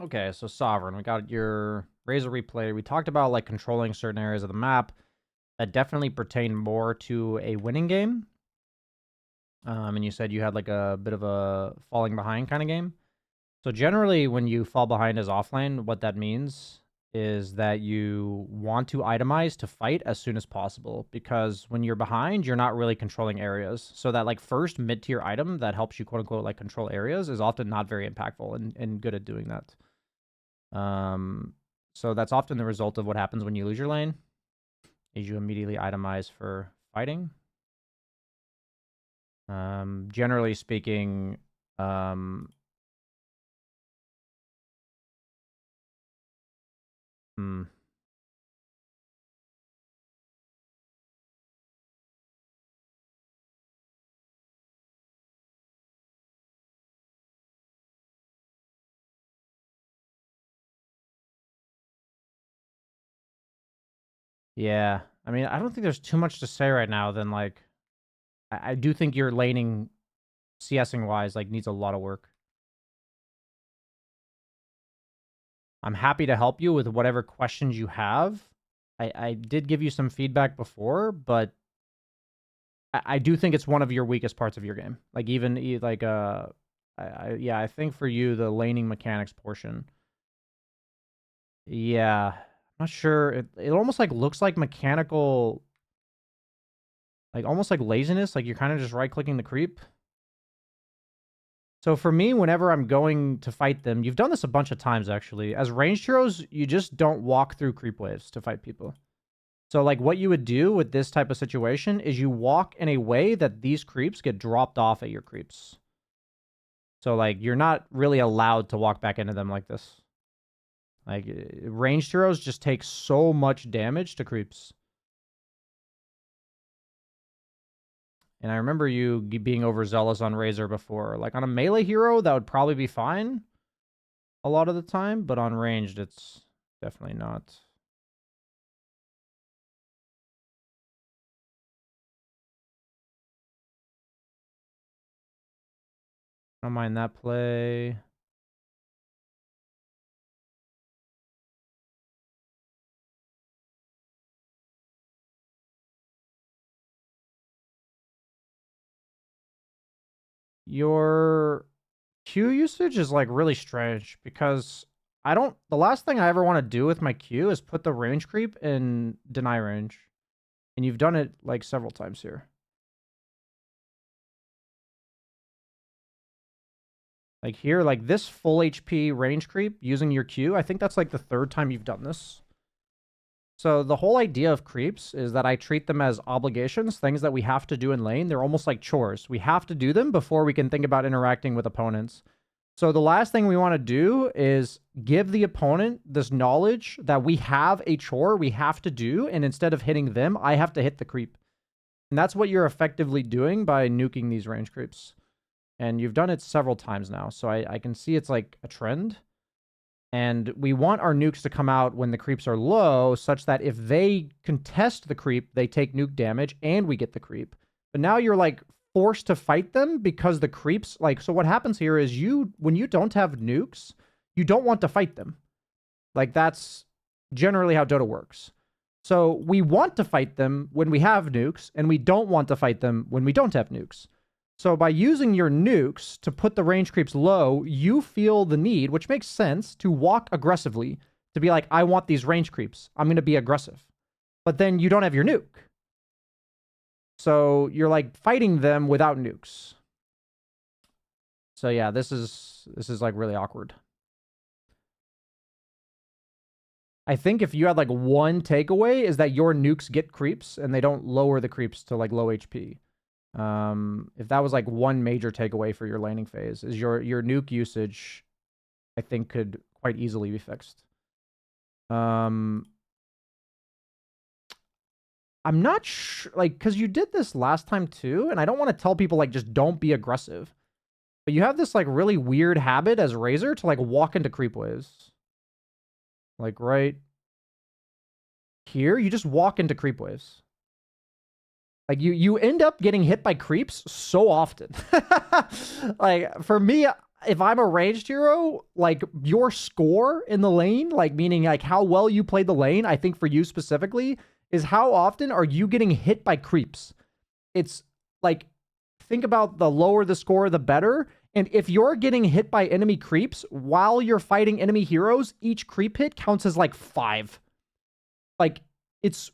Okay, so Sovereign, we got your Razor replay. We talked about like controlling certain areas of the map that definitely pertain more to a winning game. And you said you had like a bit of a falling behind kind of game. So generally, when you fall behind as offlane, what that means is that you want to itemize to fight as soon as possible, because when you're behind, you're not really controlling areas. So that like first mid-tier item that helps you quote unquote like control areas is often not very impactful and good at doing that. So that's often the result of what happens when you lose your lane, is you immediately itemize for fighting. Generally speaking, hmm. Yeah. I mean, I don't think there's too much to say right now than like I do think your laning CSing wise like needs a lot of work. I'm happy to help you with whatever questions you have. I did give you some feedback before, but I do think it's one of your weakest parts of your game. Like even like yeah, I think for you the laning mechanics portion. Yeah, I'm not sure. It almost like looks like mechanical, like almost like laziness. Like you're kind of just right clicking the creep. So for me, whenever I'm going to fight them, you've done this a bunch of times actually. As ranged heroes, you just don't walk through creep waves to fight people. So like what you would do with this type of situation is you walk in a way that these creeps get dropped off at your creeps. So like you're not really allowed to walk back into them like this. Like ranged heroes just take so much damage to creeps. And I remember you being overzealous on Razor before. Like on a melee hero, that would probably be fine a lot of the time, but on ranged, it's definitely not. I don't mind that play. Your Q usage is like really strange because the last thing I ever want to do with my Q is put the range creep in deny range. And you've done it like several times here. Like here, like this full HP range creep using your Q, I think that's like the third time you've done this. So the whole idea of creeps is that I treat them as obligations, things that we have to do in lane. They're almost like chores. We have to do them before we can think about interacting with opponents. So the last thing we want to do is give the opponent this knowledge that we have a chore we have to do, and instead of hitting them, I have to hit the creep. And that's what you're effectively doing by nuking these range creeps. And you've done it several times now, so I can see it's like a trend. And we want our nukes to come out when the creeps are low, such that if they contest the creep, they take nuke damage and we get the creep. But now you're like forced to fight them because the creeps, like, so what happens here is when you don't have nukes, you don't want to fight them. Like, that's generally how Dota works. So we want to fight them when we have nukes, and we don't want to fight them when we don't have nukes. So by using your nukes to put the range creeps low, you feel the need, which makes sense, to walk aggressively, to be like, I want these range creeps. I'm going to be aggressive. But then you don't have your nuke. So you're like fighting them without nukes. So yeah, this is like really awkward. I think if you had like one takeaway is that your nukes get creeps and they don't lower the creeps to like low HP. If that was like one major takeaway for your laning phase, is your nuke usage, I think could quite easily be fixed. I'm not sure, like, because you did this last time too, and I don't want to tell people like just don't be aggressive, but you have this like really weird habit as Razor to like walk into creep waves. Like right here, you just walk into creep waves. Like you end up getting hit by creeps so often. Like for me, if I'm a ranged hero, like your score in the lane, like meaning like how well you played the lane, I think for you specifically, is how often are you getting hit by creeps? It's like, think about the lower the score, the better. And if you're getting hit by enemy creeps while you're fighting enemy heroes, each creep hit counts as like 5. Like, it's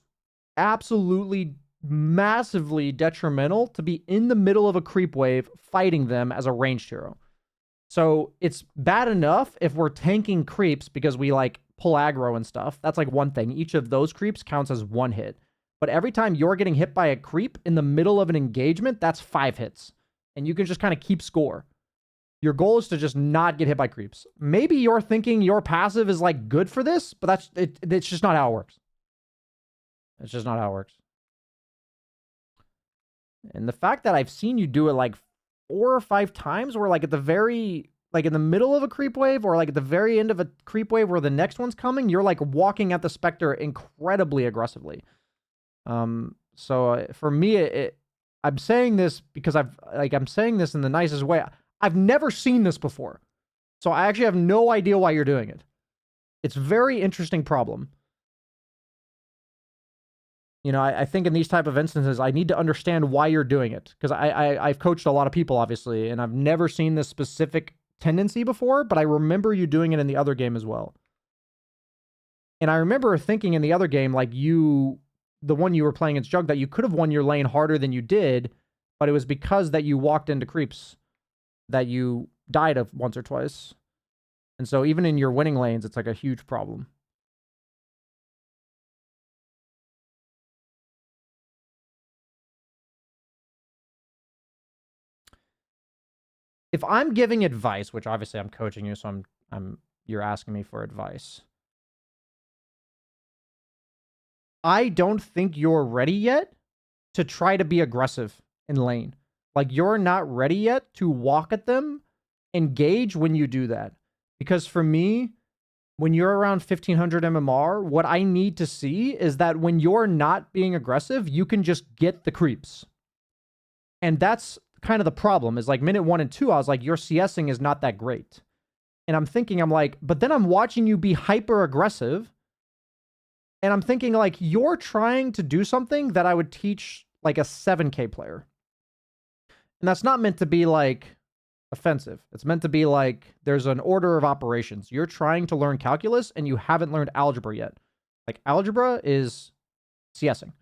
absolutely massively detrimental to be in the middle of a creep wave fighting them as a ranged hero. So it's bad enough if we're tanking creeps because we like pull aggro and stuff. That's like one thing. Each of those creeps counts as 1 hit. But every time you're getting hit by a creep in the middle of an engagement, that's 5 hits. And you can just kind of keep score. Your goal is to just not get hit by creeps. Maybe you're thinking your passive is like good for this, but that's it's just not how it works. It's just not how it works. And the fact that I've seen you do it like 4 or 5 times where like at the very, like in the middle of a creep wave or like at the very end of a creep wave where the next one's coming, you're like walking at the Spectre incredibly aggressively. So for me, I'm saying this because I'm saying this in the nicest way. I've never seen this before. So I actually have no idea why you're doing it. It's a very interesting problem. You know, I think in these type of instances, I need to understand why you're doing it. Because I've coached a lot of people, obviously, and I've never seen this specific tendency before, but I remember you doing it in the other game as well. And I remember thinking in the other game, like the one you were playing against Jug, that you could have won your lane harder than you did, but it was because that you walked into creeps that you died of once or twice. And so even in your winning lanes, it's like a huge problem. If I'm giving advice, which obviously I'm coaching you, so you're asking me for advice. I don't think you're ready yet to try to be aggressive in lane. Like, you're not ready yet to walk at them, engage when you do that. Because for me, when you're around 1500 MMR, what I need to see is that when you're not being aggressive, you can just get the creeps. And that's kind of the problem, is like minute 1 and 2, I was like, your CSing is not that great. And I'm thinking, I'm like, but then I'm watching you be hyper aggressive. And I'm thinking, like, you're trying to do something that I would teach like a 7K player. And that's not meant to be like offensive. It's meant to be like there's an order of operations. You're trying to learn calculus and you haven't learned algebra yet. Like, algebra is CSing.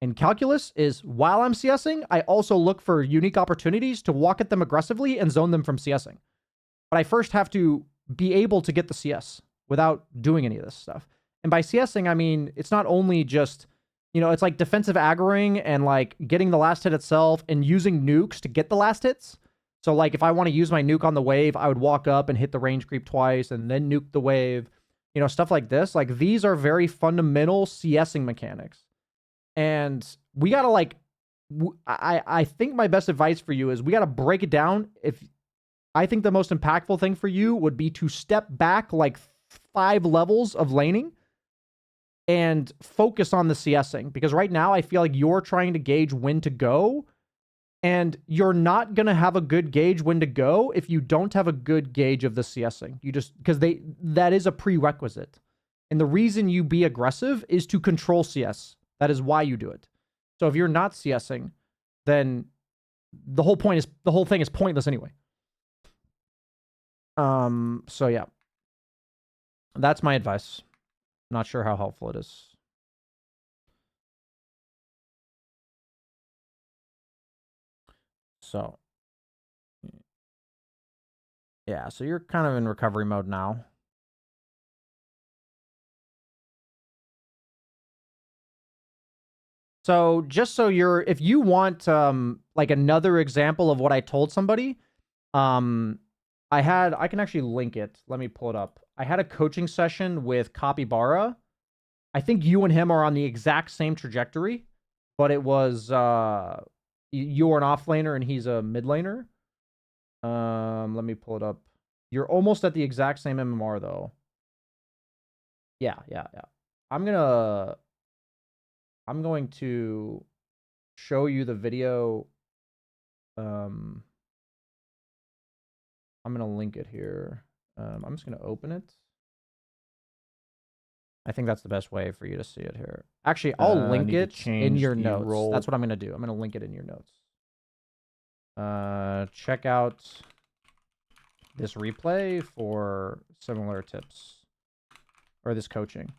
And calculus is, while I'm CSing, I also look for unique opportunities to walk at them aggressively and zone them from CSing. But I first have to be able to get the CS without doing any of this stuff. And by CSing, I mean, it's not only just, you know, it's like defensive aggroing and like getting the last hit itself and using nukes to get the last hits. So like if I want to use my nuke on the wave, I would walk up and hit the range creep twice and then nuke the wave. You know, stuff like this. Like, these are very fundamental CSing mechanics. And we got to like, I think my best advice for you is we got to break it down. If I think the most impactful thing for you would be to step back like 5 levels of laning and focus on the CSing. Because right now I feel like you're trying to gauge when to go, and you're not going to have a good gauge when to go if you don't have a good gauge of the CSing. You just, because that is a prerequisite. And the reason you be aggressive is to control CS. That is why you do it. So if you're not CSing, then the whole thing is pointless anyway. So yeah. That's my advice. Not sure how helpful it is. So yeah, so you're kind of in recovery mode now. So just so if you want like another example of what I told somebody, I can actually link it. Let me pull it up. I had a coaching session with Capybara. I think you and him are on the exact same trajectory, but it was you're an offlaner and he's a mid laner. Let me pull it up. You're almost at the exact same MMR though. Yeah. I'm going to show you the video. I'm going to link it here. I'm just going to open it. I think that's the best way for you to see it here. Actually, I'll link it in your notes. That's what I'm going to do. I'm going to link it in your notes. Check out this replay for similar tips. Or this coaching.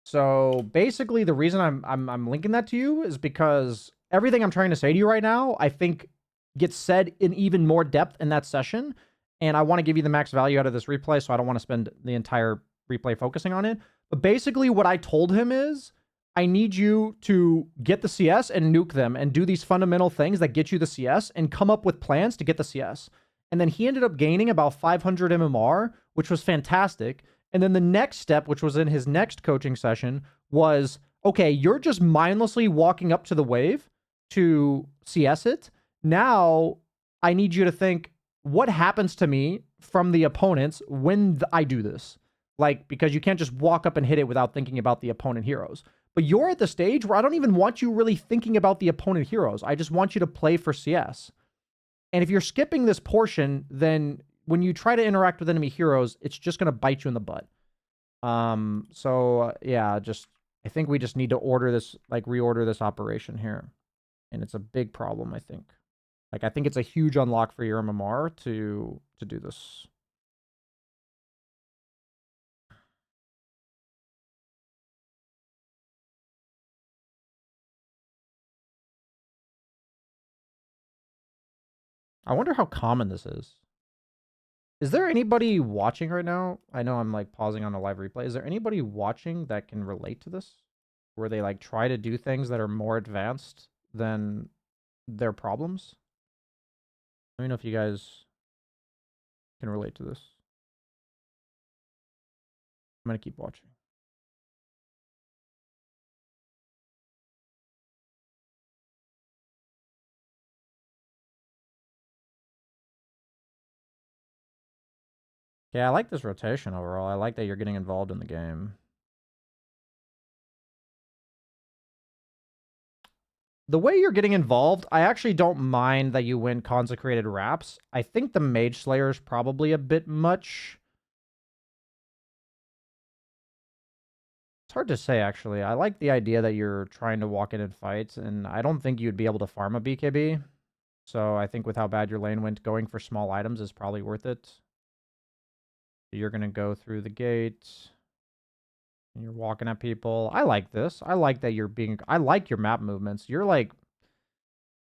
So basically the reason I'm linking that to you is because everything I'm trying to say to you right now, I think gets said in even more depth in that session. And I want to give you the max value out of this replay, so I don't want to spend the entire replay focusing on it. But basically what I told him is, I need you to get the CS and nuke them and do these fundamental things that get you the CS and come up with plans to get the CS. And then he ended up gaining about 500 MMR, which was fantastic. And then the next step, which was in his next coaching session, was, okay, you're just mindlessly walking up to the wave to CS it. Now I need you to think, what happens to me from the opponents when I do this? Like, because you can't just walk up and hit it without thinking about the opponent heroes. But you're at the stage where I don't even want you really thinking about the opponent heroes. I just want you to play for CS. And if you're skipping this portion, then when you try to interact with enemy heroes, it's just going to bite you in the butt. Yeah, I think we just need to order this, like reorder this operation here. And it's a big problem, I think. Like, I think it's a huge unlock for your MMR to do this. I wonder how common this is. Is there anybody watching right now? I know I'm like pausing on a live replay. Is there anybody watching that can relate to this? Where they like try to do things that are more advanced than their problems? Let me know if you guys can relate to this. I'm going to keep watching. Yeah, I like this rotation overall. I like that you're getting involved in the game. The way you're getting involved, I actually don't mind that you win consecrated wraps. I think the Mage Slayer is probably a bit much. It's hard to say, actually. I like the idea that you're trying to walk in and fight, and I don't think you'd be able to farm a BKB. So I think with how bad your lane went, going for small items is probably worth it. You're going to go through the gate. And you're walking at people. I like this. I like that you're being... I like your map movements. You're like...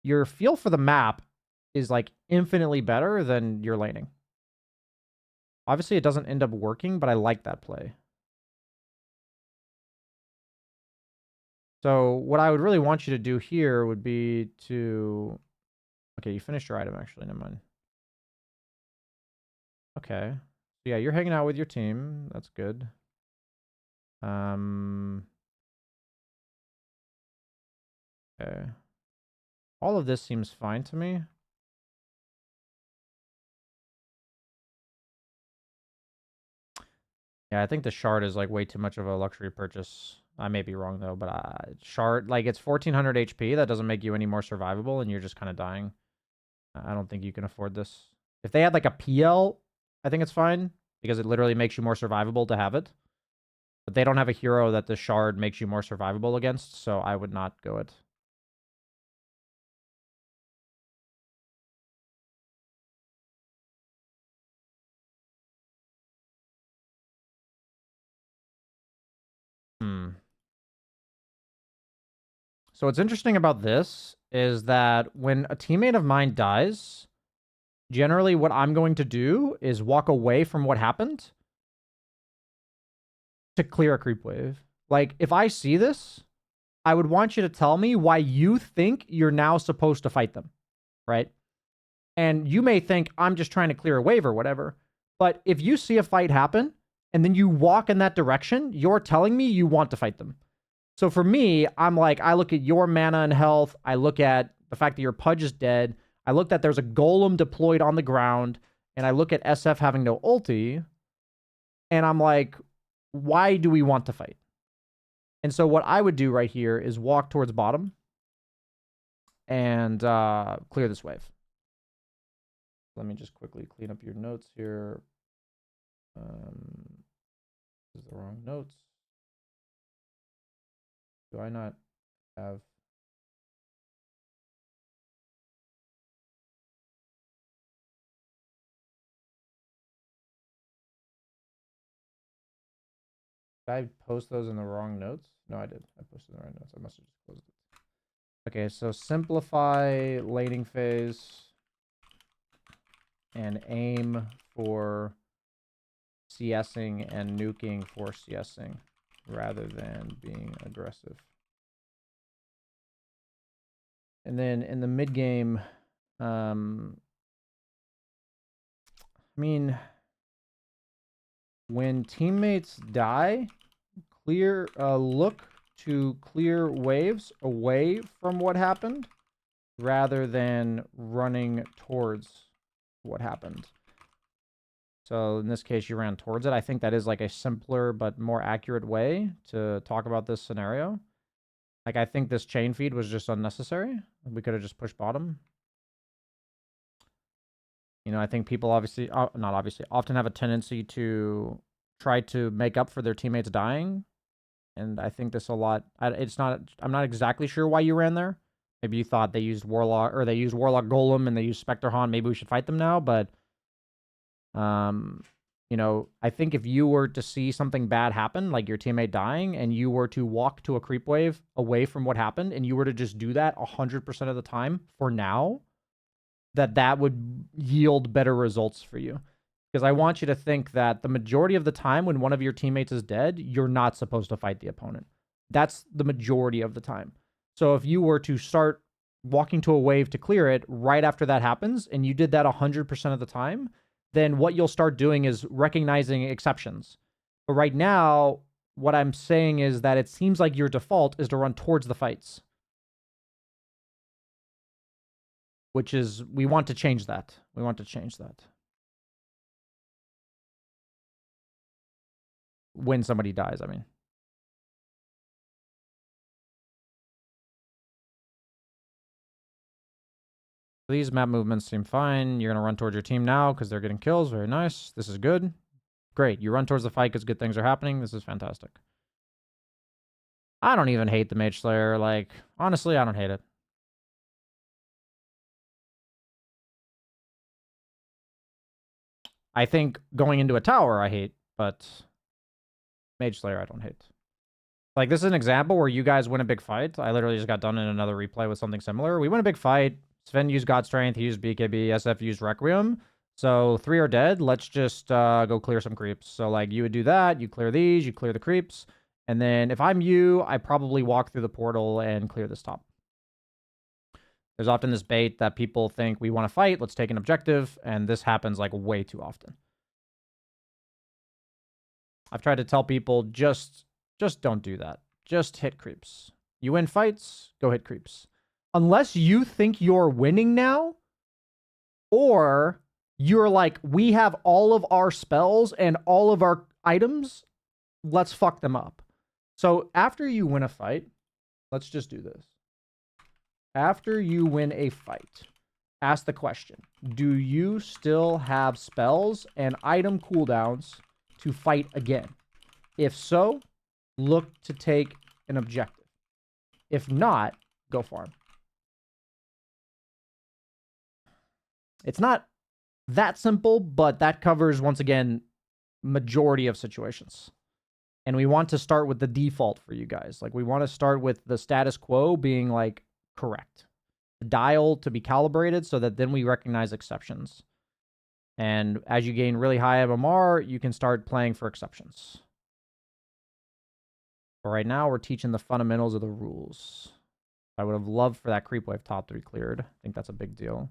Your feel for the map is like infinitely better than your laning. Obviously, it doesn't end up working, but I like that play. So what I would really want you to do here would be to... Okay, you finished your item, actually. Never mind. Okay. Yeah, you're hanging out with your team. That's good. Okay. All of this seems fine to me. Yeah, I think the shard is like way too much of a luxury purchase. I may be wrong though, but shard, like it's 1400 HP. That doesn't make you any more survivable, and you're just kind of dying. I don't think you can afford this. If they had like a PL, I think it's fine because it literally makes you more survivable to have it. But they don't have a hero that the shard makes you more survivable against, so I would not go it. So what's interesting about this is that when a teammate of mine dies, generally what I'm going to do is walk away from what happened to clear a creep wave. Like, if I see this, I would want you to tell me why you think you're now supposed to fight them, right? And you may think I'm just trying to clear a wave or whatever, but if you see a fight happen and then you walk in that direction, you're telling me you want to fight them. So for me, I'm like, I look at your mana and health. I look at the fact that your Pudge is dead. I look that there's a golem deployed on the ground. And I look at SF having no ulti. And I'm like, why do we want to fight? And so what I would do right here is walk towards bottom. and clear this wave. Let me just quickly clean up your notes here. This is the wrong notes. Do I not have... Did I post those in the wrong notes? No, I did. I posted the right notes. I must have just closed it. Okay, so simplify laning phase and aim for CSing and nuking for CSing rather than being aggressive. And then in the mid game, I mean, when teammates die, look to clear waves away from what happened rather than running towards what happened. So in this case, you ran towards it. I think that is like a simpler but more accurate way to talk about this scenario. Like, I think this chain feed was just unnecessary. We could have just pushed bottom. You know, I think people often have a tendency to try to make up for their teammates dying. And I think this a lot. I'm not exactly sure why you ran there. Maybe you thought they used Warlock Golem and they used Spectre Han. Maybe we should fight them now, but you know, I think if you were to see something bad happen, like your teammate dying, and you were to walk to a creep wave away from what happened, and you were to just do that 100% of the time for now, that would yield better results for you. Because I want you to think that the majority of the time when one of your teammates is dead, you're not supposed to fight the opponent. That's the majority of the time. So if you were to start walking to a wave to clear it right after that happens, and you did that 100% of the time, then what you'll start doing is recognizing exceptions. But right now, what I'm saying is that it seems like your default is to run towards the fights. Which is, we want to change that. We want to change that. When somebody dies, I mean. These map movements seem fine. You're going to run towards your team now because they're getting kills. Very nice. This is good. Great. You run towards the fight because good things are happening. This is fantastic. I don't even hate the Mage Slayer. Like, honestly, I don't hate it. I think going into a tower, I hate, but Mage Slayer, I don't hate. Like, this is an example where you guys win a big fight. I literally just got done in another replay with something similar. We win a big fight. Sven used God Strength. He used BKB. SF used Requiem. So 3 are dead. Let's just go clear some creeps. So, like, you would do that. You clear these. You clear the creeps. And then if I'm you, I probably walk through the portal and clear this top. There's often this bait that people think we want to fight. Let's take an objective. And this happens, like, way too often. I've tried to tell people just don't do that. Just hit creeps. You win fights, go hit creeps. Unless you think you're winning now, or you're like, we have all of our spells and all of our items, let's fuck them up. So after you win a fight, let's just do this. After you win a fight, ask the question, do you still have spells and item cooldowns to fight again? If so, look to take an objective. If not, go farm. It's not that simple, but that covers, once again, majority of situations. And we want to start with the default for you guys. Like, we want to start with the status quo being, like, correct. Dial to be calibrated so that then we recognize exceptions. And as you gain really high MMR, you can start playing for exceptions. But right now, we're teaching the fundamentals of the rules. I would have loved for that creep wave top 3 cleared. I think that's a big deal.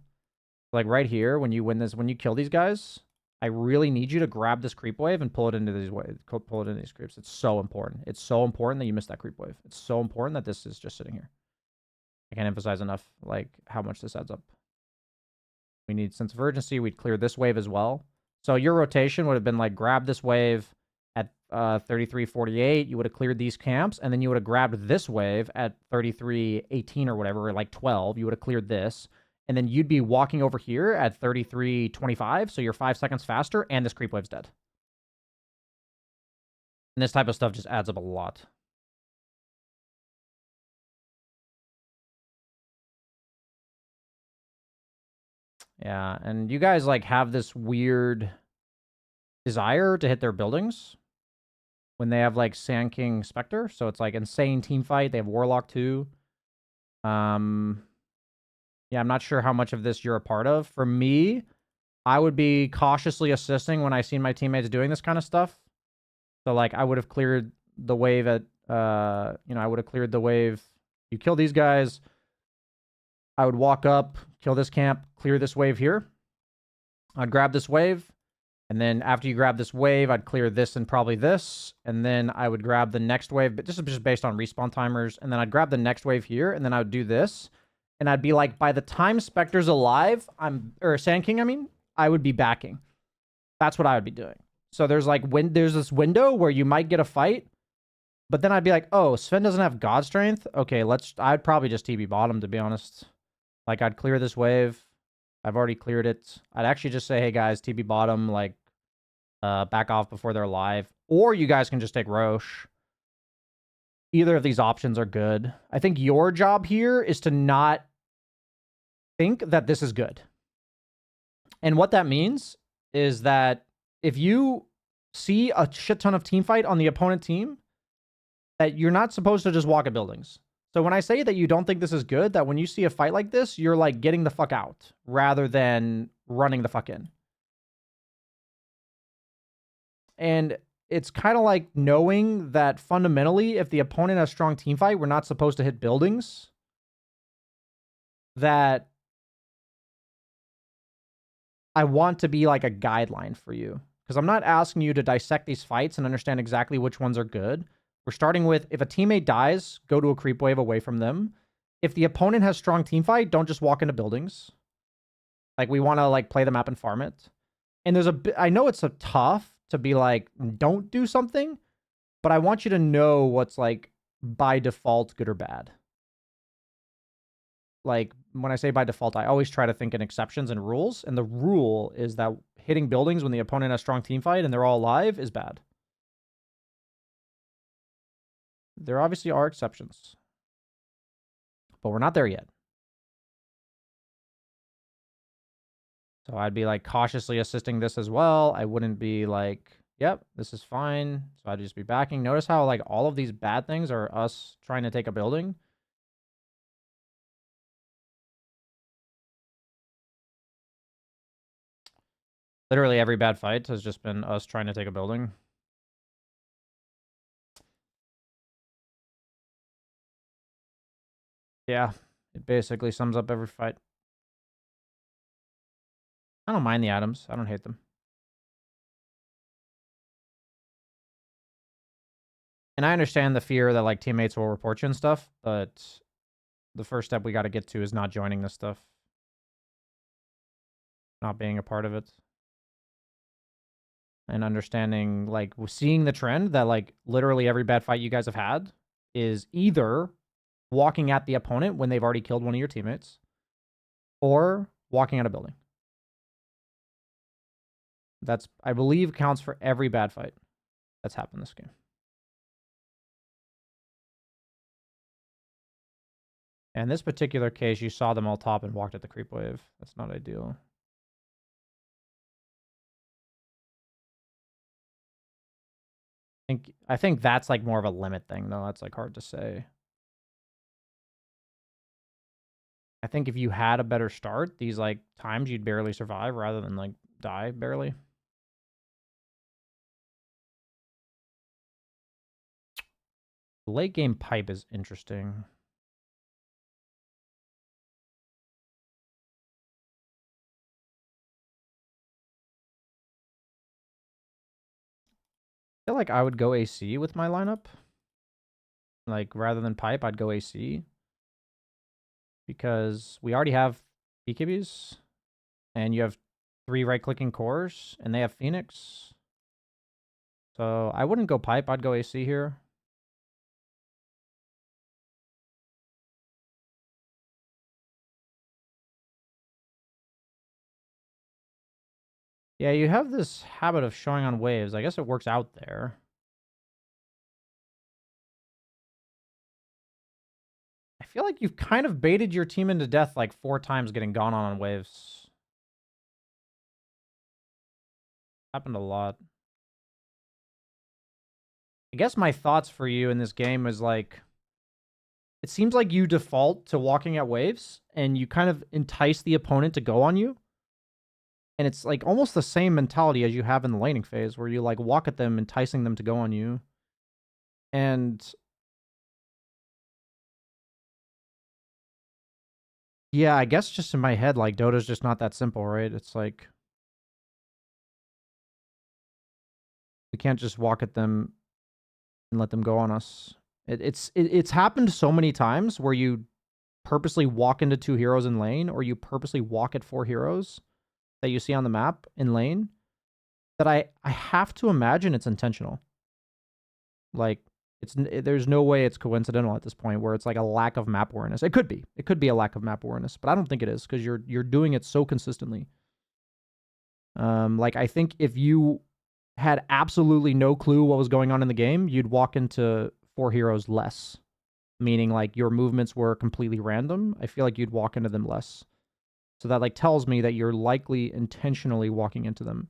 Like right here, when you win this, when you kill these guys, I really need you to grab this creep wave and pull it into these waves. Pull it into these creeps. It's so important. It's so important that you miss that creep wave. It's so important that this is just sitting here. I can't emphasize enough, like, how much this adds up. We need sense of urgency. We'd clear this wave as well. So your rotation would have been like, grab this wave at 33:48, you would have cleared these camps, and then you would have grabbed this wave at 33:18 or whatever, or like 12. You would have cleared this, and then you'd be walking over here at 33:25, so you're 5 seconds faster, and this creep wave's dead. And this type of stuff just adds up a lot. Yeah, and you guys like have this weird desire to hit their buildings when they have like Sand King Spectre, so it's like insane team fight. They have Warlock too. Yeah, I'm not sure how much of this you're a part of. For me, I would be cautiously assisting when I seen my teammates doing this kind of stuff. So like I would have cleared the wave at I would have cleared the wave. You kill these guys, I would walk up, kill this camp, clear this wave here. I'd grab this wave, and then after you grab this wave, I'd clear this and probably this, and then I would grab the next wave, but this is just based on respawn timers, and then I'd grab the next wave here, and then I would do this, and I'd be like, by the time Spectre's alive, or Sand King, I mean, I would be backing. That's what I would be doing. So there's like, there's this window where you might get a fight, but then I'd be like, oh, Sven doesn't have God Strength? Okay, I'd probably just TB bottom, to be honest. Like, I'd clear this wave. I've already cleared it. I'd actually just say, hey, guys, TB bottom, like, back off before they're alive. Or you guys can just take Roche. Either of these options are good. I think your job here is to not think that this is good. And what that means is that if you see a shit ton of team fight on the opponent team, that you're not supposed to just walk at buildings. So when I say that you don't think this is good, that when you see a fight like this, you're like getting the fuck out rather than running the fuck in. And it's kind of like knowing that fundamentally, if the opponent has strong team fight, we're not supposed to hit buildings. That I want to be like a guideline for you. Because I'm not asking you to dissect these fights and understand exactly which ones are good. We're starting with, if a teammate dies, go to a creep wave away from them. If the opponent has strong team fight, don't just walk into buildings. Like, we want to like play the map and farm it. And there's I know it's a tough to be like, don't do something, but I want you to know what's like by default good or bad. Like, when I say by default, I always try to think in exceptions and rules. And the rule is that hitting buildings when the opponent has strong team fight and they're all alive is bad. There obviously are exceptions, but we're not there yet. So I'd be like cautiously assisting this as well. I wouldn't be like, yep, this is fine. So I'd just be backing. Notice how like all of these bad things are us trying to take a building. Literally every bad fight has just been us trying to take a building. Yeah, it basically sums up every fight. I don't mind the items. I don't hate them. And I understand the fear that like teammates will report you and stuff, but the first step we got to get to is not joining this stuff. Not being a part of it. And understanding, like, seeing the trend that, like, literally every bad fight you guys have had is either walking at the opponent when they've already killed one of your teammates or walking at a building. That's, I believe, counts for every bad fight that's happened this game. And in this particular case, you saw them all top and walked at the creep wave. That's not ideal. I think that's like more of a limit thing, though. That's like hard to say. I think if you had a better start, these like times you'd barely survive rather than like die barely. The late game pipe is interesting. I feel like I would go AC with my lineup. Like, rather than pipe, I'd go AC. Because we already have BKBs. And you have 3 right-clicking cores. And they have Phoenix. So I wouldn't go pipe. I'd go AC here. Yeah, you have this habit of showing on waves. I guess it works out there. I feel like you've kind of baited your team into death like 4 times getting gone on waves. Happened a lot. I guess my thoughts for you in this game is like, it seems like you default to walking at waves and you kind of entice the opponent to go on you. And it's like almost the same mentality as you have in the laning phase where you like walk at them, enticing them to go on you. And yeah, I guess just in my head, like Dota's just not that simple, right? It's like we can't just walk at them and let them go on us. It's happened so many times where you purposely walk into 2 heroes in lane, or you purposely walk at 4 heroes that you see on the map in lane, that I have to imagine it's intentional. Like there's no way it's coincidental at this point where it's like a lack of map awareness. It could be a lack of map awareness, but I don't think it is because you're doing it so consistently. Like I think if you had absolutely no clue what was going on in the game, you'd walk into 4 heroes less. Meaning like your movements were completely random. I feel like you'd walk into them less. So that like tells me that you're likely intentionally walking into them.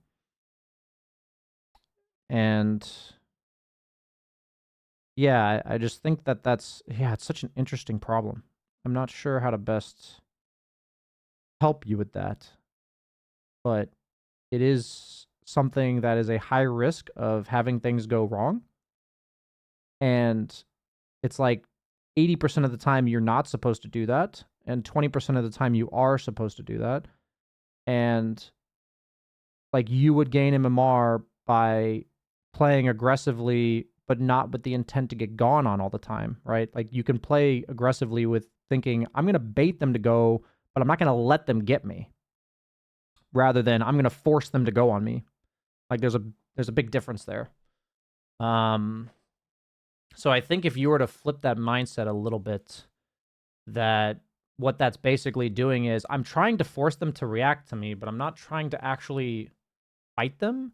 And yeah, I just think that it's such an interesting problem. I'm not sure how to best help you with that. But it is something that is a high risk of having things go wrong. And it's like 80% of the time you're not supposed to do that, and 20% of the time you are supposed to do that. And like you would gain MMR by playing aggressively, but not with the intent to get gone on all the time, right? Like you can play aggressively with thinking, I'm going to bait them to go, but I'm not going to let them get me, rather than I'm going to force them to go on me. Like there's a big difference there. So I think if you were to flip that mindset a little bit, that what that's basically doing is I'm trying to force them to react to me, but I'm not trying to actually fight them.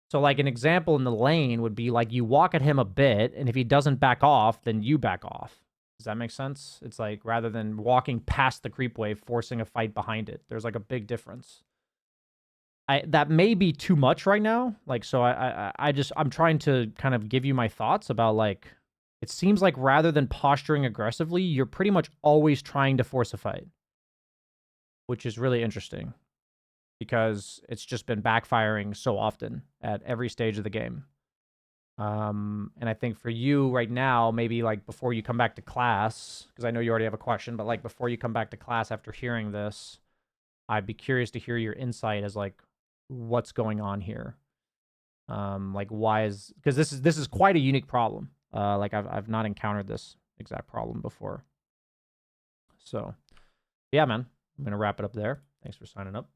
So like an example in the lane would be like you walk at him a bit, and if he doesn't back off, then you back off. Does that make sense? It's like rather than walking past the creep wave, forcing a fight behind it. There's like a big difference. That may be too much right now. Like, so I'm trying to kind of give you my thoughts about like, it seems like rather than posturing aggressively, you're pretty much always trying to force a fight, which is really interesting because it's just been backfiring so often at every stage of the game. And I think for you right now, maybe like before you come back to class, because I know you already have a question, but like before you come back to class after hearing this, I'd be curious to hear your insight as like what's going on here. Like why is, because this is quite a unique problem. Like I've not encountered this exact problem before. So yeah, man, I'm gonna wrap it up there. Thanks for signing up.